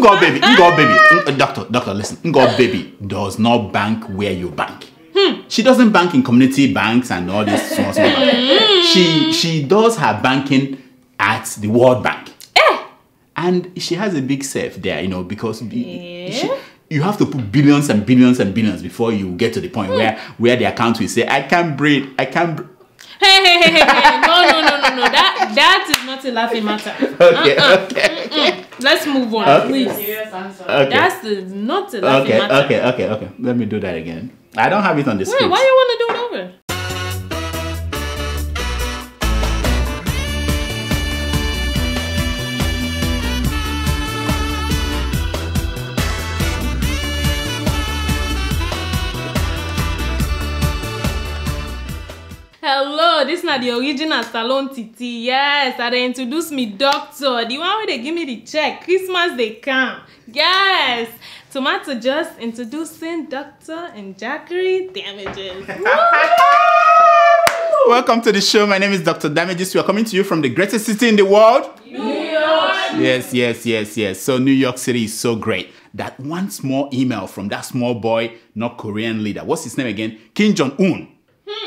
Ngo baby, doctor, listen. Ngo baby does not bank where you bank. She doesn't bank in community banks and all this small banks. She does her banking at the World Bank. And she has a big safe there, because you have to put billions and billions and billions before you get to the point where the account will say, I can't breathe. Hey. No. That is not a laughing matter. Okay. Let's move on, please. Serious answer. Okay. That's not a laughing matter. Okay. Let me do that again. I don't have it on the script. Wait, why you want to do it over? Hello, this is not the original Salon Titi. Yes, they introduce me doctor. The one where they give me the check. Christmas they come. Yes. Tomato just introducing Doctor and Jackery Damages. Welcome to the show. My name is Dr. Damages. We are coming to you from the greatest city in the world. New York. Yes. So New York City is so great that one small email from that small boy, North Korean leader, what's his name again? Kim Jong-un,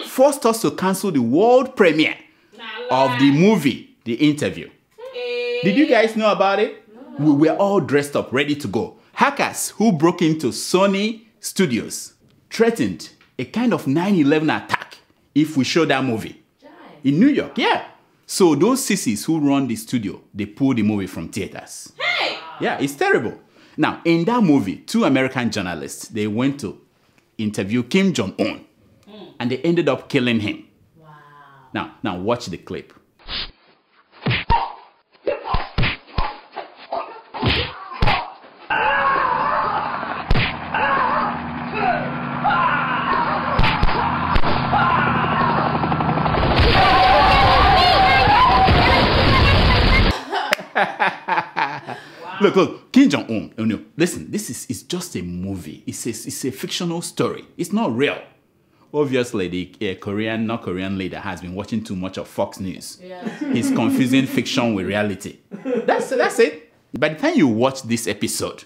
forced us to cancel the world premiere of the movie, The Interview. Did you guys know about it? No. We were all dressed up, ready to go. Hackers who broke into Sony Studios threatened a kind of 9/11 attack if we show that movie in New York. Yeah. So those sissies who run the studio, they pulled the movie from theaters. Hey! Yeah, it's terrible. Now, in that movie, 2 American journalists, they went to interview Kim Jong-un and they ended up killing him. Wow. Now watch the clip. Look, Kim Jong-un, listen, this is just a movie. It's a fictional story. It's not real. Obviously, the North Korean leader has been watching too much of Fox News. Yeah. He's confusing fiction with reality. That's it. By the time you watch this episode,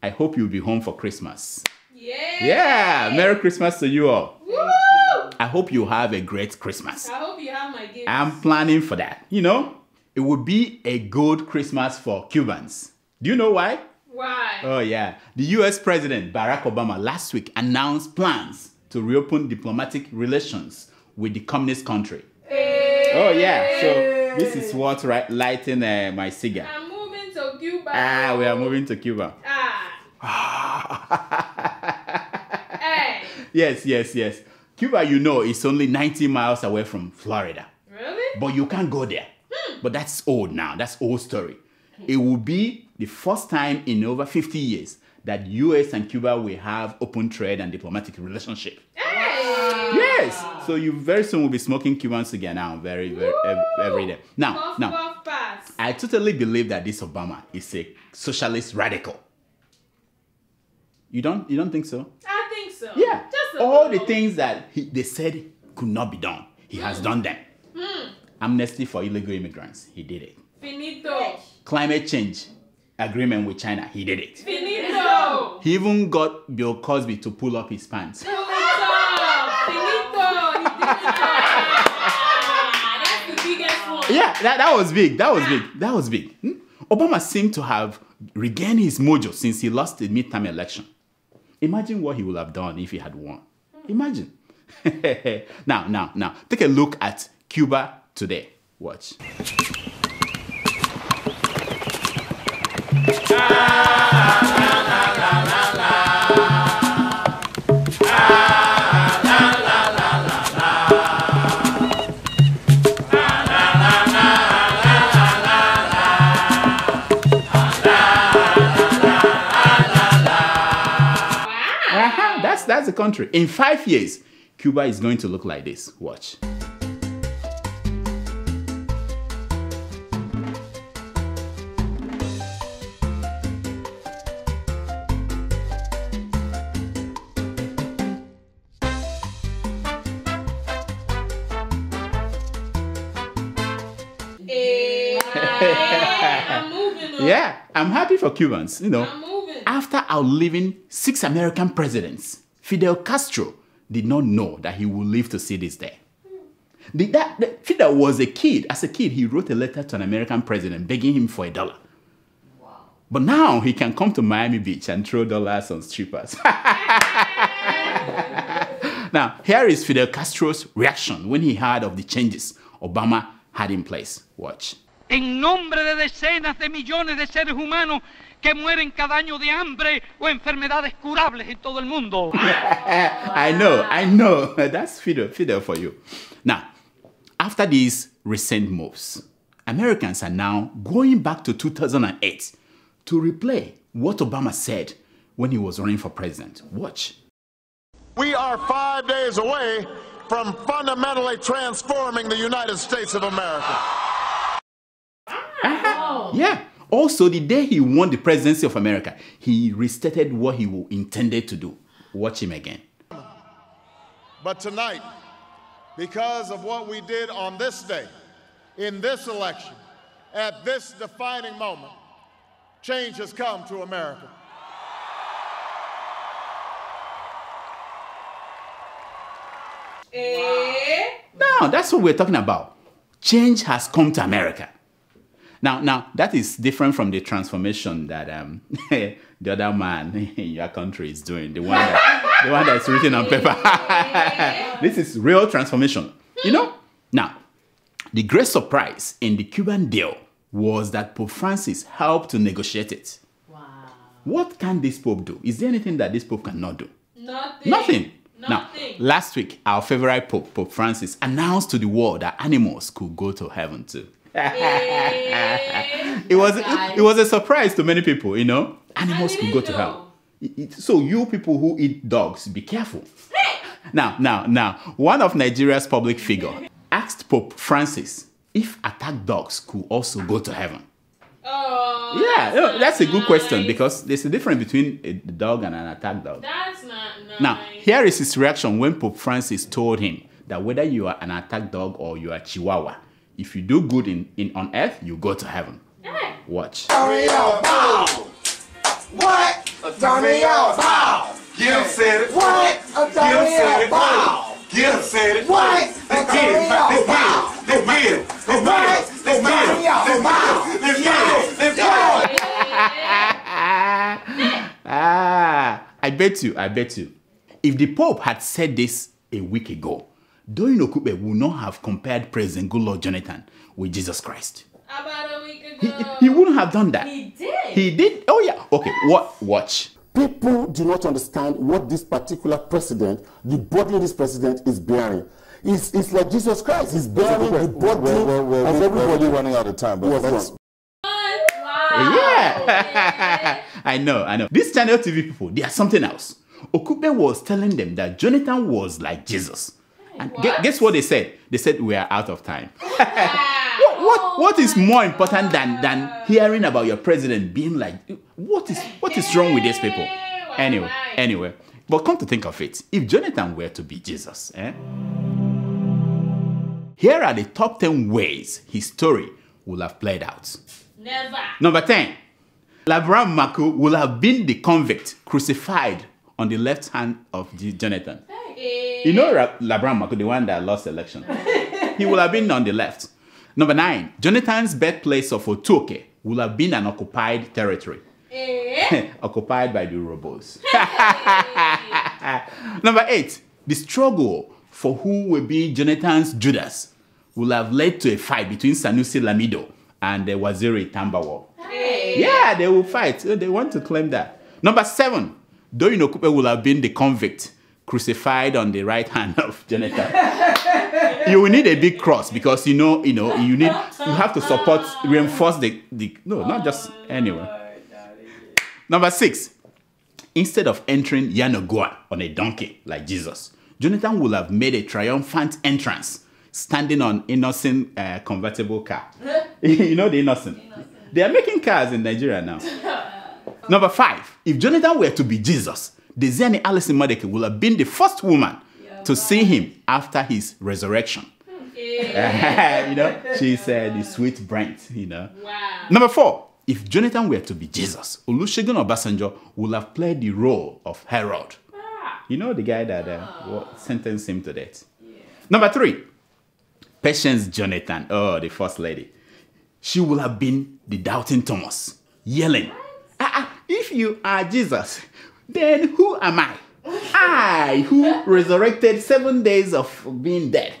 I hope you'll be home for Christmas. Yeah! Merry Christmas to you all. Woo! I hope you have a great Christmas. I hope you have my gift. I'm planning for that. It would be a good Christmas for Cubans. Do you know why? Why? Oh, yeah. The US President Barack Obama last week announced plans to reopen diplomatic relations with the communist country. Hey. Oh, yeah. So this is what lighting my cigar. I'm moving to Cuba. We are moving to Cuba. Hey. Yes. Cuba, is only 90 miles away from Florida. Really? But you can't go there. But that's old now. That's old story. It will be the first time in over 50 years that US and Cuba will have open trade and diplomatic relationship. Hey! Yes. So you very soon will be smoking Cuban cigar now, very every day. Now, I totally believe that this Obama is a socialist radical. You don't think so? I think so. Yeah. All the things that they said could not be done, he has done them. Amnesty for illegal immigrants, he did it. Finito. Climate change agreement with China, he did it. Finito. He even got Bill Cosby to pull up his pants. Finito. He did it. That's the biggest one. Yeah, that was big. That was big. Obama seemed to have regained his mojo since he lost the midterm election. Imagine what he would have done if he had won. Imagine. Now, take a look at Cuba today. Watch. That's the country. In 5 years, Cuba is going to look like this. Watch. I'm moving Yeah, I'm happy for Cubans. You know, I'm moving. after outliving 6 American presidents, Fidel Castro did not know that he would live to see this day. Fidel was a kid. As a kid, he wrote a letter to an American president begging him for $1. Wow. But now he can come to Miami Beach and throw dollars on strippers. Now, here is Fidel Castro's reaction when he heard of the changes Obama had in place. Watch. En nombre de decenas de millones de seres humanos que mueren cada año de hambre o enfermedades curables en todo el mundo. I know. That's Fidel for you. Now, after these recent moves, Americans are now going back to 2008 to replay what Obama said when he was running for president. Watch. We are 5 days away from fundamentally transforming the United States of America. Yeah. Also, the day he won the presidency of America, he restated what he intended to do. Watch him again. But tonight, because of what we did on this day, in this election, at this defining moment, change has come to America. Now, that's what we're talking about. Change has come to America. Now that is different from the transformation that the other man in your country is doing. The one that's written on paper. This is real transformation. You know? Now, the great surprise in the Cuban deal was that Pope Francis helped to negotiate it. Wow. What can this Pope do? Is there anything that this Pope cannot do? Nothing. Now, last week, our favorite Pope, Pope Francis, announced to the world that animals could go to heaven too. It was a surprise to many people, you know. Animals could go to hell. So you people who eat dogs, be careful. Now, one of Nigeria's public figure asked Pope Francis if attack dogs could also go to heaven. Oh, yeah, that's a good question because there's a difference between a dog and an attack dog. That's not nice. Now, here is his reaction when Pope Francis told him that whether you are an attack dog or you are a chihuahua, if you do good on earth, you go to heaven. Hey. Watch. What? Get him said it. What? Get him said it. Get him said it. What? Let's get it. Let's get it. I bet you. If the Pope had said this a week ago, Doyin Okupe would not have compared President Goodluck Jonathan with Jesus Christ. About a week ago. He wouldn't have done that. He did. He did? Oh yeah. Okay, watch. People do not understand what this particular president, the body of this president is bearing. It's like Jesus Christ. He's bearing the body of everybody. Running out of time, but let's... Wow. Yeah. I know. These channel TV people, they are something else. Okupe was telling them that Jonathan was like Jesus. And guess what they said? They said we are out of time. What is more important than hearing about your president being like, what is wrong with these people? Anyway, but come to think of it, if Jonathan were to be Jesus, here are the top 10 ways his story will have played out. Never. Number 10, Labraham Maku will have been the convict crucified on the left hand of Jonathan. Hey. You know Labraham Maku, the one that lost the election. He will have been on the left. Number 9, Jonathan's birthplace of Otuoke will have been an occupied territory. Occupied by the Urhobos. Number 8, the struggle for who will be Jonathan's Judas will have led to a fight between Sanusi Lamido and the Waziri Tambawo. Hey. Yeah, they will fight. They want to claim that. Number 7, Doyin Okupe will have been the convict crucified on the right hand of Jonathan. You will need a big cross because you have to reinforce not just anyway. Number 6, instead of entering Yanagua on a donkey like Jesus, Jonathan will have made a triumphant entrance standing on innocent convertible car. You know the innocent. They are making cars in Nigeria now. Number 5, if Jonathan were to be Jesus, Desiani Alison Madeke will have been the first woman to see him after his resurrection. She's the sweet Brent, Wow. Number 4, if Jonathan were to be Jesus, Olusegun Obasanjo would have played the role of Herod. You know, the guy that sentenced him to death. Yeah. Number 3, Patience Jonathan, the first lady. She would have been the doubting Thomas, yelling, if you are Jesus, then who am I? I, who resurrected 7 days of being dead.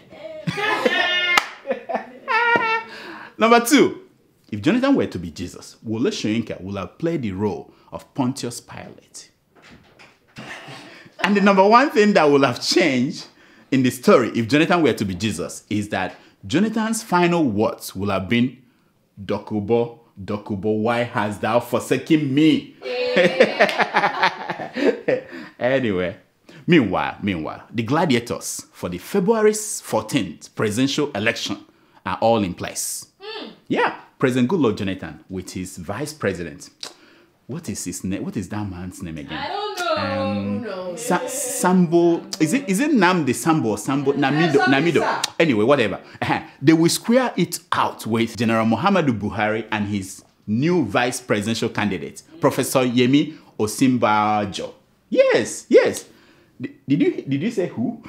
Number 2, if Jonathan were to be Jesus, Wole Soyinka would have played the role of Pontius Pilate. And the number 1 thing that would have changed in the story, if Jonathan were to be Jesus, is that Jonathan's final words would have been, Dokubo, Dokubo, why hast thou forsaken me? Anyway, meanwhile, the gladiators for the February 14th presidential election are all in place. Yeah, President Goodluck Jonathan with his vice president. What is his name? What is that man's name again? I don't know. Sambo. Is it Namde Sambo or Sambo Namido? Anyway, whatever. They will square it out with General Muhammadu Buhari and his new vice presidential candidate, Professor Yemi Osinbajo. Yes. Did you say who?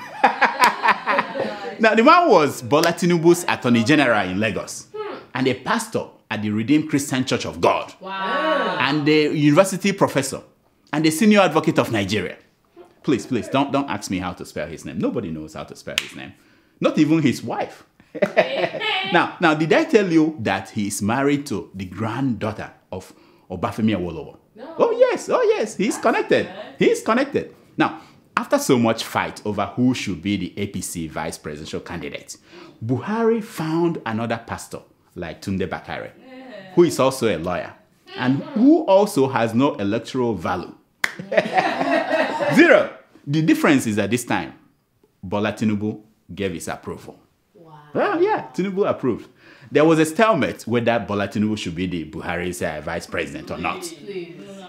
Now, the man was Bola Tinubu's Attorney General in Lagos and a pastor at the Redeemed Christian Church of God. Wow. And a university professor and a senior advocate of Nigeria. Please, don't ask me how to spell his name. Nobody knows how to spell his name. Not even his wife. Now, did I tell you that he is married to the granddaughter of Obafemi Awolowo? No. Oh yes, he's connected. Now, after so much fight over who should be the APC vice presidential candidate, Buhari found another pastor like Tunde Bakare, who is also a lawyer, and who also has no electoral value. 0. The difference is that this time, Bola Tinubu gave his approval. Wow. Well, yeah, Tinubu approved. There was a stalemate whether Bola Tinubu should be the Buhari's vice president or not.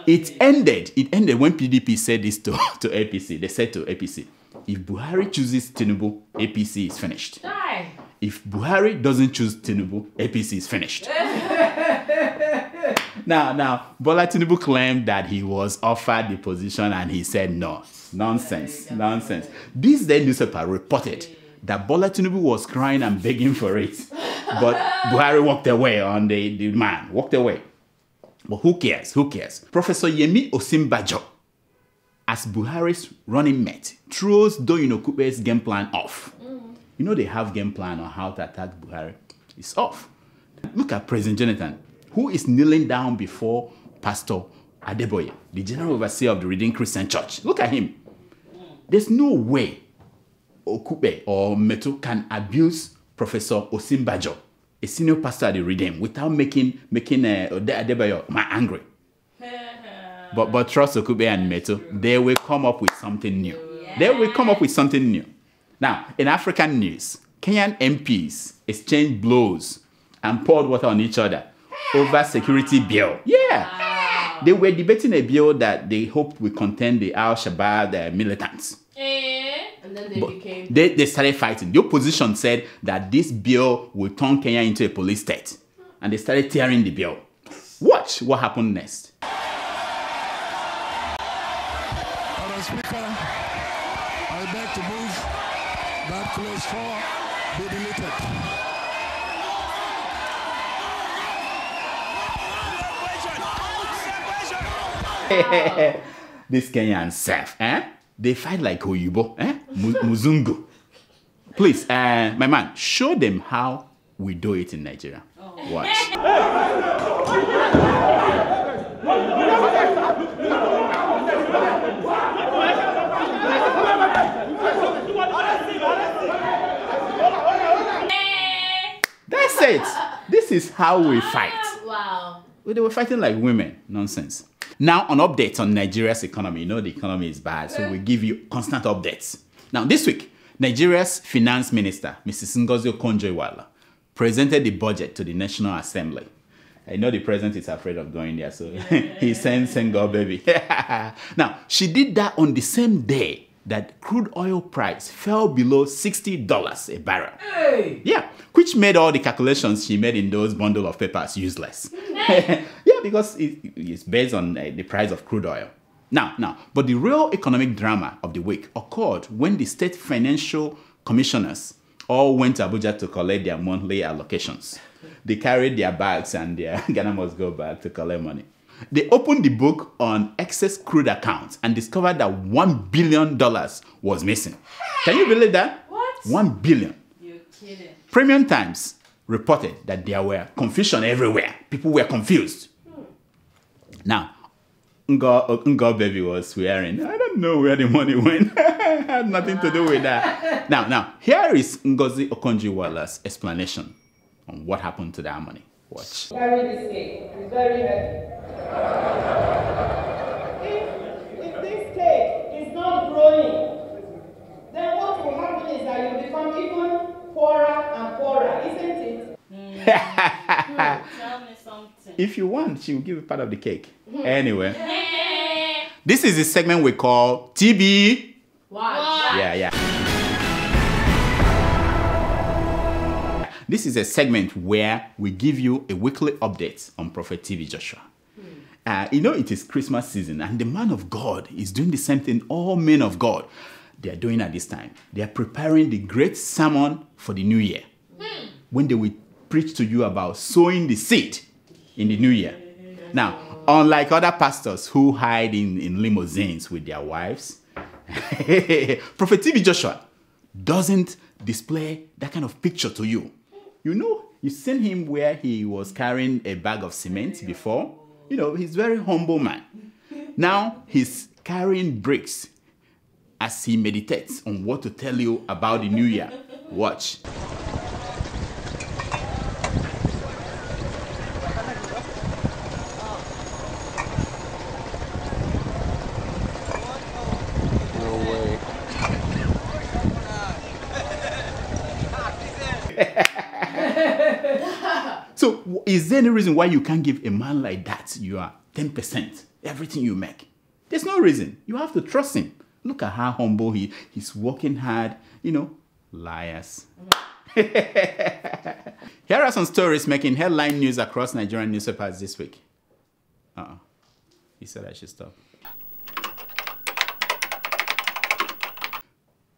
It ended when PDP said this to APC. They said to APC, if Buhari chooses Tinubu, APC is finished. If Buhari doesn't choose Tinubu, APC is finished. Now, Bola Tinubu claimed that he was offered the position and he said no. Nonsense. This day newspaper reported that Bola Tinubu was crying and begging for it. But Buhari walked away on the man. Walked away. But who cares? Professor Yemi Osinbajo, as Buhari's running mate, throws Doyin Okupe's game plan off. You know they have game plan on how to attack Buhari. It's off. Look at President Jonathan, who is kneeling down before Pastor Adeboye, the general overseer of the Redeemed Christian Church. Look at him. There's no way Okupe or Meto can abuse Professor Osinbajo, a senior pastor at the Redeemed, without making Adeboye angry. But trust Okupe and Meto, they will come up with something new. Now, in African news, Kenyan MPs exchanged blows and poured water on each other over security bill. Yeah. Wow. They were debating a bill that they hoped would contain the Al-Shabaab militants. And then they started fighting. The opposition said that this bill will turn Kenya into a police state. And they started tearing the bill. Watch what happened next. Madam Speaker, I beg to move that clause 4 be deleted. This Kenyan self, they fight like Oyingbo, Muzungu. Please, my man, show them how we do it in Nigeria. Watch. That's it. This is how we fight. Wow. They were fighting like women. Nonsense. Now, on updates on Nigeria's economy. You know the economy is bad, so we give you constant updates. Now, this week, Nigeria's finance minister, Mrs. Ngozi Okonjo-Iweala, presented the budget to the National Assembly. I know the president is afraid of going there, so he sends God baby. Now, she did that on the same day that crude oil price fell below $60 a barrel. Hey. Yeah, which made all the calculations she made in those bundle of papers useless. Yeah, because it's based on the price of crude oil. Now, but the real economic drama of the week occurred when the state financial commissioners all went to Abuja to collect their monthly allocations. They carried their bags and their Ghana must go back to collect money. They opened the book on excess crude accounts and discovered that $1 billion was missing. Can you believe that? What? 1 billion. You're kidding. Premium Times reported that there were confusion everywhere. People were confused. Now, Ngo baby was swearing, I don't know where the money went. Had nothing to do with that. Now, here is Ngozi Okonjo-Iweala's explanation on what happened to that money. Watch. Carry this cake. It's very heavy. If this cake is not growing, then what will happen is that you become even poorer and poorer, isn't it? Tell me something. If you want, she will give you part of the cake. Anyway, this is the segment we call TB. What? Yeah. This is a segment where we give you a weekly update on Prophet TV Joshua. It is Christmas season and the man of God is doing the same thing all men of God they are doing at this time. They are preparing the great sermon for the new year. When they will preach to you about sowing the seed in the new year. Now, unlike other pastors who hide in limousines with their wives, Prophet TV Joshua doesn't display that kind of picture to you. You've seen him where he was carrying a bag of cement before. He's a very humble man. Now he's carrying bricks as he meditates on what to tell you about the new year. Watch. So, is there any reason why you can't give a man like that your 10%, everything you make? There's no reason. You have to trust him. Look at how humble he's working hard. Liars. Here are some stories making headline news across Nigerian newspapers this week. He said I should stop.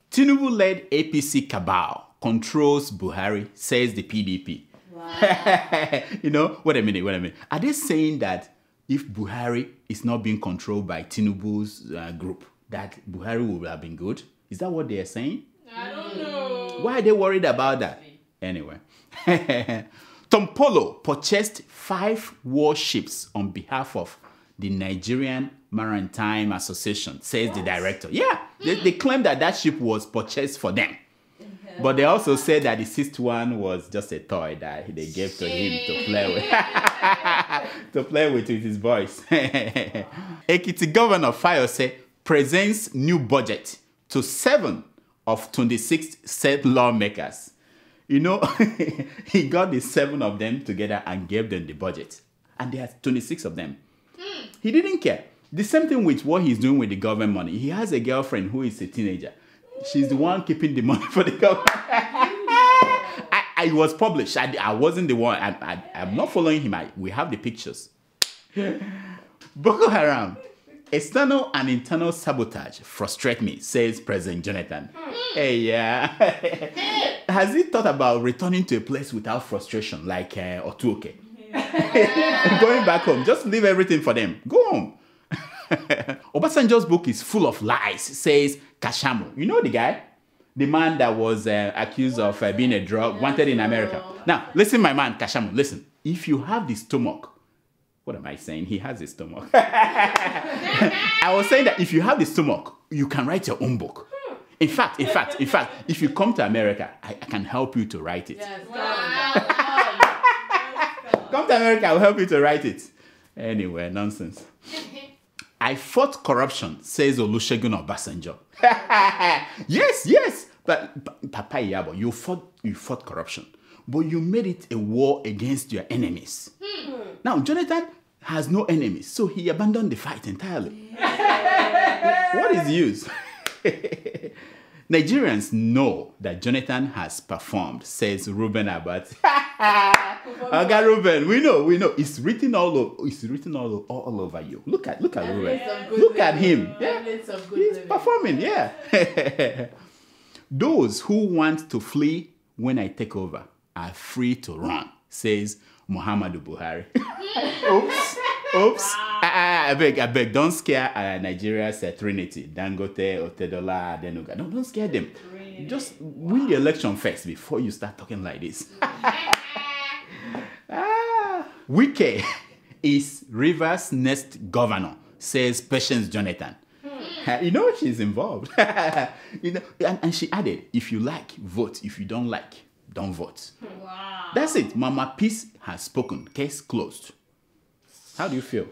Tinubu-led APC cabal controls Buhari, says the PDP. Wow. Wait a minute. Are they saying that if Buhari is not being controlled by Tinubu's group, that Buhari will have been good? Is that what they are saying? I don't know. Why are they worried about that? Anyway. Tom Polo purchased 5 warships on behalf of the Nigerian Maritime Association, says the director. Yeah, they claim that ship was purchased for them. But they also said that the 6th one was just a toy that they gave to him to play with. To play with his boys. Ekiti Governor Fayose presents new budget to 7 of 26 state lawmakers. He got the 7 of them together and gave them the budget. And there are 26 of them. He didn't care. The same thing with what he's doing with the government money. He has a girlfriend who is a teenager. She's the one keeping the money for the government. I was published. I wasn't the one. I'm not following him. We have the pictures. Boko Haram. External and internal sabotage frustrate me, says President Jonathan. Hey, yeah. Has he thought about returning to a place without frustration, like Otuoke? Going back home. Just leave everything for them. Go home. Obasanjo's book is full of lies, says Kashamu. You know the guy? The man that was accused of being a drug, wanted in America. Now, listen, my man, Kashamu, listen. If you have the stomach, what am I saying? He has a stomach. I was saying that if you have the stomach, you can write your own book. In fact, if you come to America, I can help you to write it. Yes, Come to America, I'll help you to write it. Anyway, nonsense. I fought corruption, says Olusegun Obasanjo. Yes. But Papa Iyabo, you fought corruption, but you made it a war against your enemies. Now, Jonathan has no enemies, so he abandoned the fight entirely. What is the use? Nigerians know that Jonathan has performed, says Ruben Abati. Ruben, we know. It's written all over. It's written all over you. Look at Ruben. Look at him. Yeah. He's performing. Yeah. Those who want to flee when I take over are free to run, says Muhammadu Buhari. Oops. I beg, don't scare Nigeria's Trinity. Dangote, Otedola, Denuga. Don't scare them. Just win the election first before you start talking like this. Wike is Rivers' next governor, says Patience Jonathan. You know she's involved. And she added, if you like, vote. If you don't like, don't vote. Wow. That's it. Mama Peace has spoken. Case closed. How do you feel?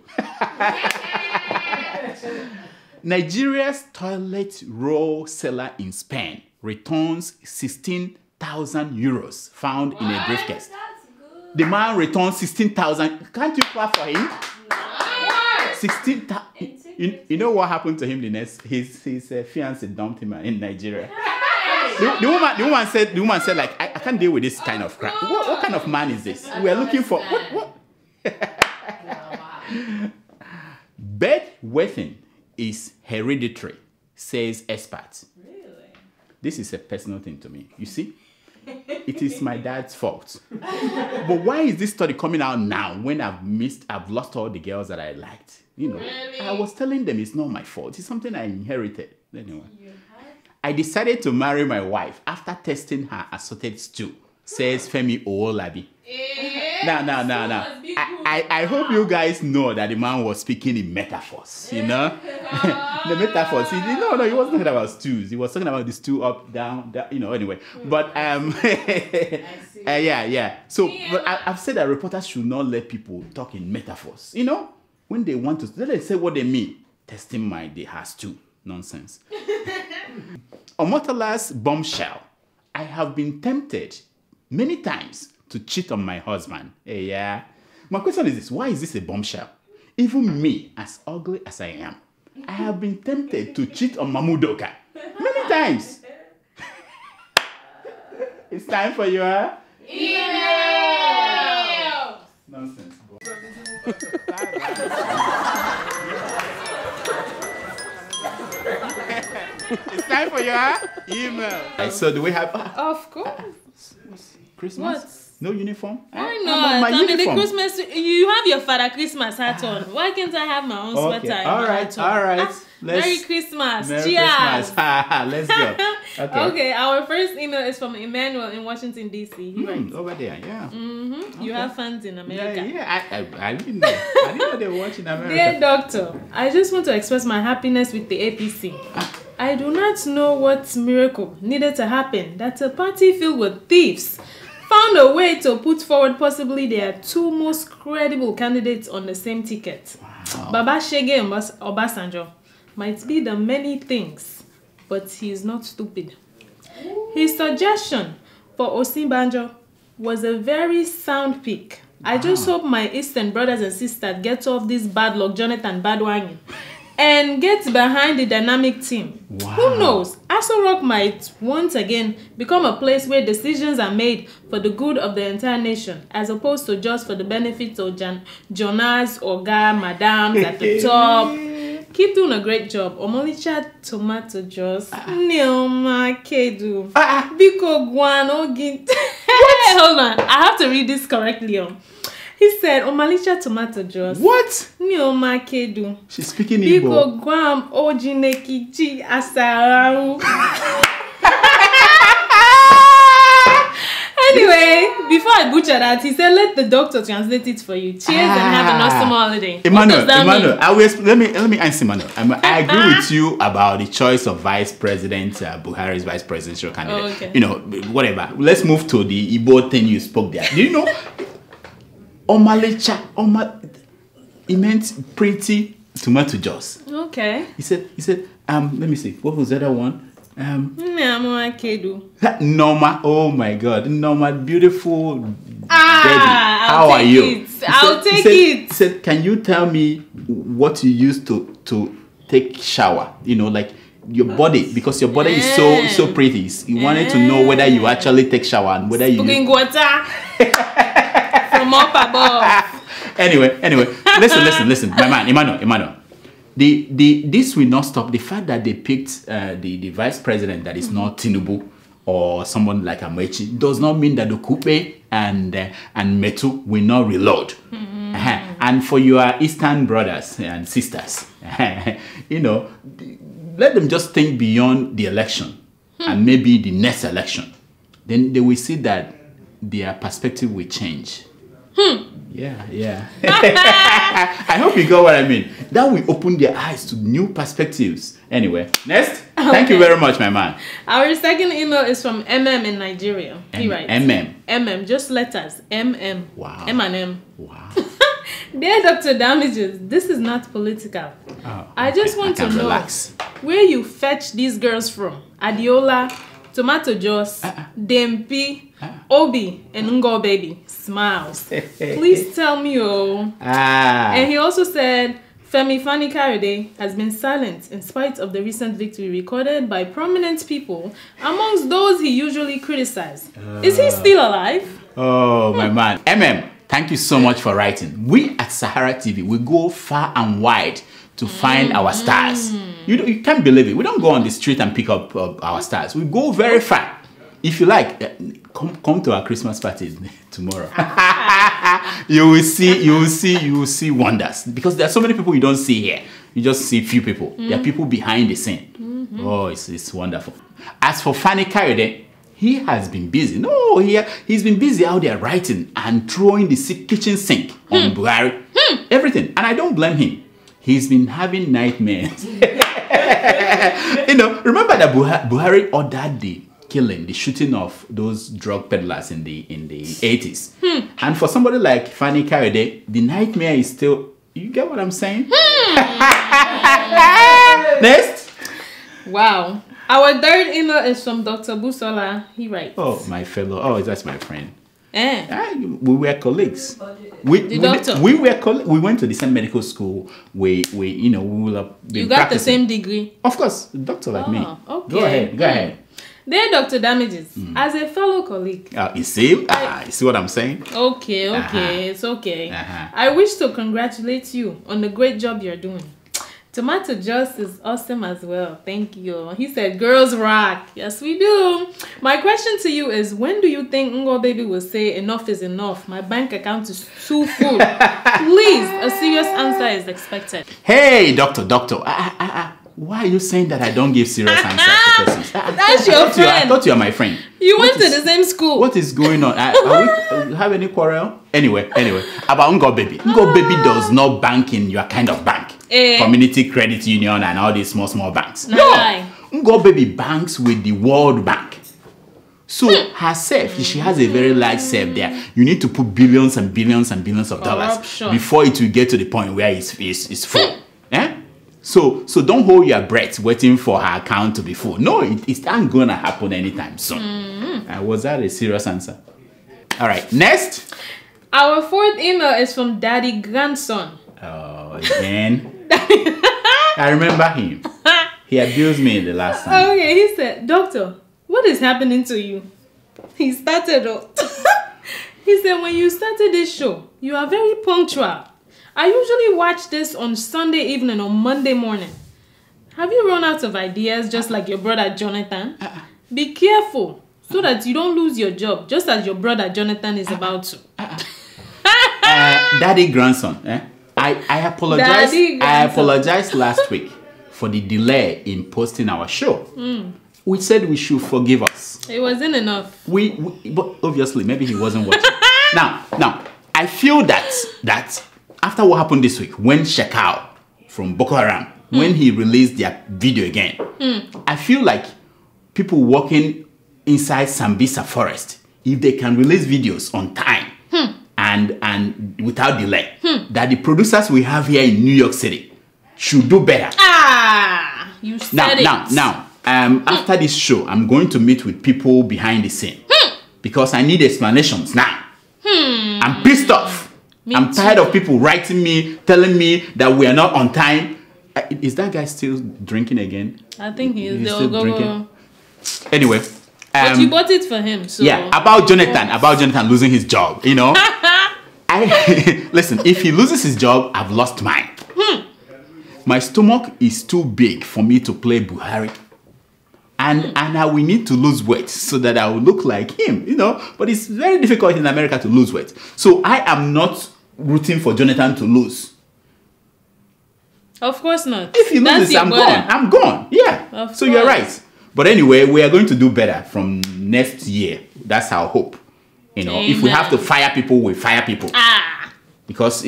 Nigeria's toilet roll seller in Spain returns 16,000 euros found in a briefcase. The man returns 16,000. Can't you clap for him? 16,000. You know what happened to him the next? His fiance dumped him in Nigeria. The woman said like, I can't deal with this kind of crap. What kind of man is this? We are looking for what? Bedwetting is hereditary, says experts. Really? This is a personal thing to me. You see? It is my dad's fault. But why is this study coming out now when I've lost all the girls that I liked? You know, really? I was telling them it's not my fault. It's something I inherited. Anyway, I decided to marry my wife after testing her assorted stew, says Femi Owolabi. Now. I hope you guys know that the man was speaking in metaphors, you know? The metaphors. He wasn't talking about stews. He was talking about the stew up, down, you know, anyway. But, yeah. So, but I've said that reporters should not let people talk in metaphors, you know? When they want to, let them say what they mean. Testing they has to. Nonsense. Omotola's bombshell. I have been tempted many times to cheat on my husband. Yeah. My question is this. Why is this a bombshell? Even me, as ugly as I am, I have been tempted to cheat on Mamudoka many times. It's time for your email. Nonsense. It's time for your email. So do we have... Of course. Christmas? What? No uniform? Why not? I mean, the Christmas... You have your Father Christmas hat on. Why can't I have my own sweater? All right. Merry Christmas. Merry Cheers. Christmas. Let's go. Okay, our first email is from Emmanuel in Washington, D.C. Over there, yeah. Mm-hmm. Okay. You have fans in America. Yeah. I didn't know. I didn't know they were watching America. Dear Doctor, I just want to express my happiness with the APC. I do not know what miracle needed to happen that a party filled with thieves found a way to put forward possibly their two most credible candidates on the same ticket. Wow. Baba Shege and Obasanjo might be the many things, but he is not stupid. His suggestion for Osinbajo was a very sound pick. I just hope my Eastern brothers and sisters get off this bad luck Jonathan Badwangi and get behind the dynamic team. Wow. Who knows? Aso Rock might once again become a place where decisions are made for the good of the entire nation, as opposed to just for the benefits of Jonas, Oga, Madams at the top. Keep doing a great job. Omolicha tomato juice. Neoma Kedu. Biko Guan Ogin. Hold on. I have to read this correctly. He said, Omalicha tomato juice. What? Neoma Kedu. She's speaking Igbo. Biko Guam Ojinekichi Asarau. Anyway, before I butcher that, he said, let the doctor translate it for you. Cheers and have an awesome holiday. Emmanuel, let me answer Emmanuel. I agree with you about the choice of Vice President Buhari's vice presidential candidate. Okay. You know, whatever. Let's move to the Igbo thing you spoke there. Do you know? He meant pretty tomato juice. Okay. He said, let me see. What was the other one? Norma, oh my God, Norma, beautiful baby. How are you? I'll take it. He said, can you tell me what you used to take shower? You know, like your body, because your body is so pretty. He wanted to know whether you actually take shower and whether you. Water. from up above. Anyway, listen, my man, Emmanuel. This will not stop. The fact that they picked the vice president that is not Tinubu or someone like Amechi does not mean that Okupe and Metu will not reload. And for your Eastern brothers and sisters, you know, let them just think beyond the election and maybe the next election. Then they will see that their perspective will change. Yeah. I hope you got what I mean. That will open their eyes to new perspectives. Anyway, next. Okay. Thank you very much, my man. Our second email is from MM in Nigeria. He writes. MM, just letters. MM. Wow. M and M. Wow. Dear Dr. Damages, this is not political. I just want to know where you fetch these girls from. Adiola, Tomato Juice, Dempi, Obi, and Ngo Baby. Smiles. Please tell me, And he also said, Femi Fani-Kayode has been silent in spite of the recent victory recorded by prominent people amongst those he usually criticizes. Is he still alive? Oh, my man. MM, thank you so much for writing. We at SaharaTV, we go far and wide to find our stars. You can't believe it. We don't go on the street and pick up our stars. We go very far. If you like, come to our Christmas party tomorrow. you will see wonders, because there are so many people you don't see here. You just see few people. There are people behind the scene. Oh, it's wonderful. As for Fani Kayode, he has been busy. No, he's been busy out there writing and throwing the kitchen sink on Buhari. Everything. And I don't blame him. He's been having nightmares. You know, remember that Buhari ordered the shooting of those drug peddlers in the 80s. And for somebody like Fani Kayode, the nightmare is still, you get what I'm saying? Next. Wow. Our third email is from Dr. Busola. He writes. Oh, my fellow. Oh, that's my friend. We were colleagues. We were colleagues. We went to the same medical school. We will have been You got practicing. the same degree? Of course, doctor like me. Okay. Go ahead. Dear Dr. Damages, as a fellow colleague. You see what I'm saying? Okay, it's okay. I wish to congratulate you on the great job you're doing. Tomato Juice is awesome as well. Thank you. He said, girls rock. Yes, we do. My question to you is, when do you think Ngo Baby will say enough is enough? My bank account is too full. Please, a serious answer is expected. Hey, doctor. Why are you saying that I don't give serious answers to questions? That's your friend. I thought you are my friend. You went to the same school. What is going on? Are we have any quarrel? Anyway, about Ngo Baby. Ngo Baby does not bank in your kind of bank. Community Credit Union and all these small banks. No. Ngo Baby banks with the World Bank. So herself, she has a very large safe there. You need to put billions and billions and billions of dollars before it will get to the point where it's full. So don't hold your breath waiting for her account to be full. No, it's not going to happen anytime soon. Was that a serious answer? All right, next. Our fourth email is from Daddy Grandson. Oh, again. I remember him. He abused me the last time. Okay, he said, Doctor, what is happening to you? He started He said, when you started this show, you are very punctual. I usually watch this on Sunday evening or Monday morning. Have you run out of ideas just like your brother Jonathan? Be careful so that you don't lose your job just as your brother Jonathan is about to. Daddy Grandson, I apologize. I apologized last week for the delay in posting our show. We said we should forgive us. It wasn't enough. But obviously, maybe he wasn't watching. Now, I feel that after what happened this week, when Shekau from Boko Haram, when he released their video again, I feel like people working inside Sambisa forest, if they can release videos on time and without delay, that the producers we have here in New York City should do better. You said it. Now, after this show, I'm going to meet with people behind the scene because I need explanations now. I'm pissed off. I'm tired of people writing me, telling me that we are not on time. Is that guy still drinking again? I think he is. He's still drinking. Anyway. But you bought it for him. So. Yeah, about Jonathan losing his job, you know. Listen, if he loses his job, I've lost mine. My stomach is too big for me to play Buhari. And I will need to lose weight so that I will look like him, you know. But it's very difficult in America to lose weight. So I am not rooting for Jonathan to lose. Of course not. If he loses, I'm gone. I'm gone. Yeah. So you're right. But anyway, we are going to do better from next year. That's our hope. You know, if we have to fire people, we fire people. Because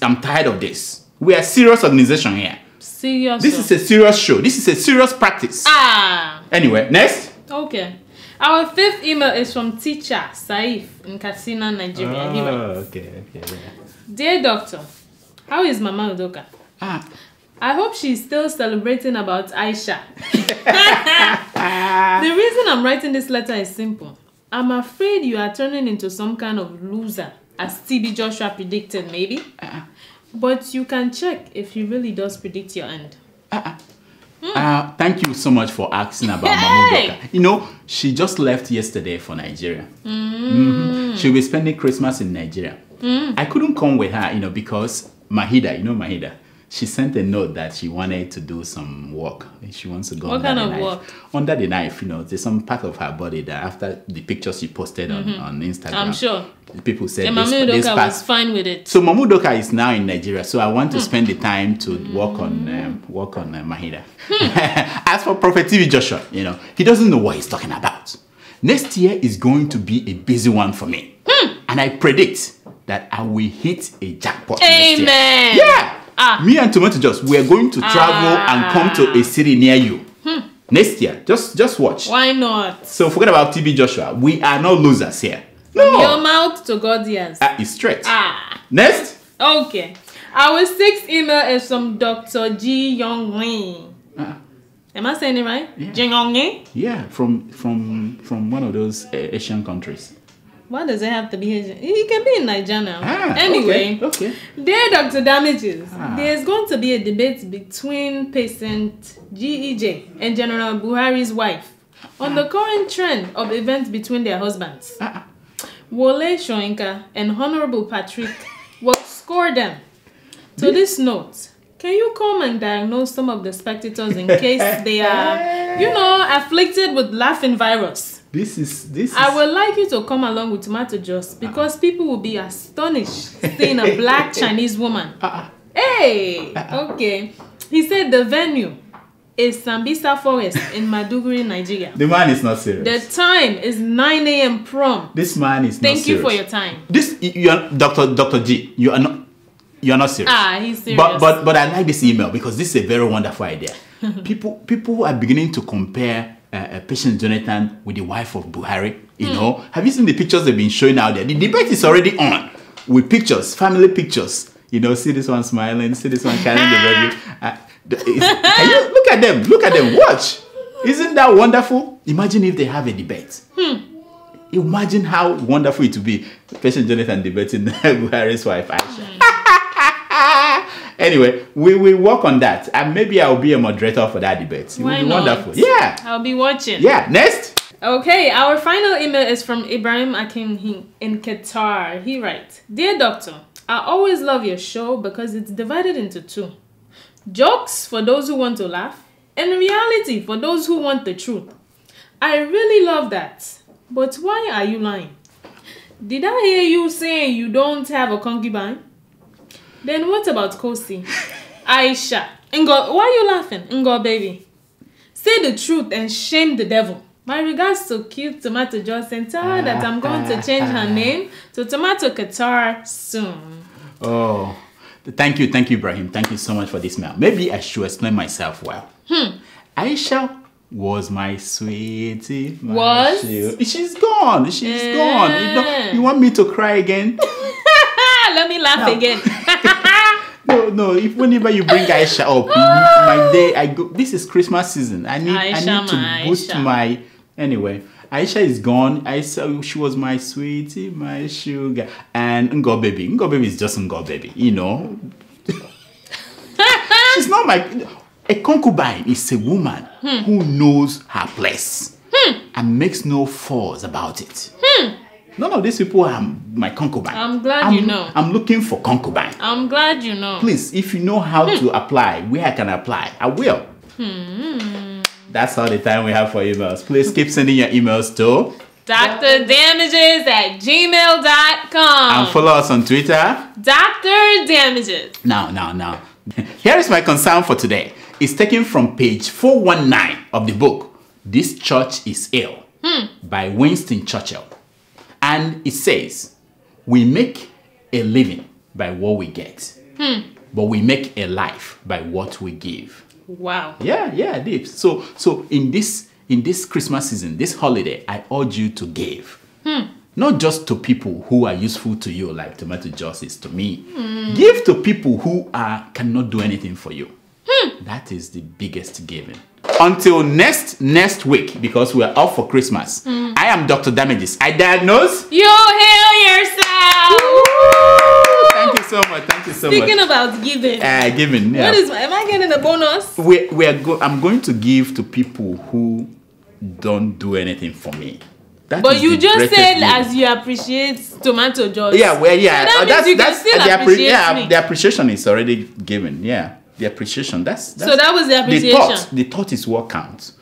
I'm tired of this. We are a serious organization here. Serious. This is a serious show. This is a serious practice. Anyway, next. Okay. Our 5th email is from teacher Saif in Katsina, Nigeria. He writes, okay. Dear Doctor, how is Mama Udoka? I hope she's still celebrating about Aisha. The reason I'm writing this letter is simple. I'm afraid you are turning into some kind of loser, as TB Joshua predicted, maybe. But you can check if he really does predict your end. Thank you so much for asking about Mama Udoka. You know, she just left yesterday for Nigeria. She'll be spending Christmas in Nigeria. I couldn't come with her, you know, because Mahida, you know Mahida, she sent a note that she wanted to do some work. She wants to go what kind of work? Under the knife, you know, there's some part of her body that after the pictures she posted on Instagram, I'm sure people said Mama Udoka was fine with it. So Mama Udoka is now in Nigeria, so I want to spend the time to work on Mahida. As for Prophet TV Joshua, you know, he doesn't know what he's talking about. Next year is going to be a busy one for me, and I predict that I will hit a jackpot. Amen. Next year. Yeah. Me and Tomato Joss, we are going to travel and come to a city near you. Next year. Just watch. Why not? So forget about TB Joshua. We are not losers here. No. From your mouth to God's ears. It's straight. Next. Okay. Our 6th email is from Dr. Ji Yong Wei. Am I saying it right? Yeah. Ji Yong Wei? Yeah, from one of those Asian countries. Why does it have to be Asian? He can be in Nigeria now. Anyway, okay. Dear Dr. Damages, there's going to be a debate between patient GEJ and General Buhari's wife on the current trend of events between their husbands. Wole Soyinka and Honorable Patrick will score them. To this note, can you come and diagnose some of the spectators in case they are, you know, afflicted with laughing virus? This is. I would like you to come along with Tomato Juice because people will be astonished seeing a black Chinese woman. Hey! Okay. He said the venue is Sambisa Forest in Maduguri, Nigeria. The man is not serious. The time is 9 a.m. prompt. This man is not serious. Thank you for your time. You are Dr. G. You are not serious. He's serious. But I like this email because this is a very wonderful idea. People are beginning to compare Patient Jonathan with the wife of Buhari. You know, have you seen the pictures they've been showing out there? The debate is already on with pictures, family pictures. You know, see this one smiling, see this one carrying the baby. Can you look at them? Look at them. Watch. Isn't that wonderful? Imagine if they have a debate. Imagine how wonderful it would be. Patient Jonathan debating Buhari's wife, Aisha. Anyway, we will work on that. And maybe I'll be a moderator for that debate. It will be wonderful. Yeah. I'll be watching. Yeah. Next. Okay, our final email is from Ibrahim Akim in Qatar. He writes, Dear Doctor, I always love your show because it's divided into 2. Jokes for those who want to laugh, and reality for those who want the truth. I really love that. But why are you lying? Did I hear you saying you don't have a concubine? Then what about Kosi? Aisha. Ngo, why are you laughing? Ngo, baby. Say the truth and shame the devil. My regards to cute Tomato Joss and tell her that I'm going to change her name to Tomato Qatar soon. Oh, thank you, Ibrahim. Thank you so much for this mail. Maybe I should explain myself well. Aisha was my sweetie. She's gone. She's gone. You want me to cry again? Let me laugh again. No. Whenever you bring Aisha up, my day, I go. This is Christmas season. I need to boost my. Anyway, Aisha is gone. She was my sweetie, my sugar, and Ngo baby. Ngo baby is just Ngo baby. You know. She's not my. A concubine is a woman who knows her place and makes no fuss about it. None of these people are my concubine. I'm glad you know. I'm looking for concubine. I'm glad you know. Please, if you know how to apply, where I can apply, I will. That's all the time we have for emails. Please keep sending your emails to drdamages@gmail.com. and follow us on Twitter. Dr. Damages. Now. Here is my concern for today. It's taken from page 419 of the book, This Church is Ill, by Winston Churchill. And it says, we make a living by what we get, but we make a life by what we give. Wow. Yeah, deep. So in this Christmas season, this holiday, I urge you to give. Not just to people who are useful to you, like Tomato Juice is to me. Give to people who cannot do anything for you. That is the biggest giving. Until next week, because we are off for Christmas, I am Dr. Damages. I diagnose. You heal yourself. Thank you so much. Speaking about giving. Giving. Yeah. Am I getting a bonus? I'm going to give to people who don't do anything for me. But you just said as you appreciate Tomato Juice. Yeah. So that means you can still appreciate me. The appreciation is already given. Yeah. The appreciation. That was the appreciation. The thought is what counts.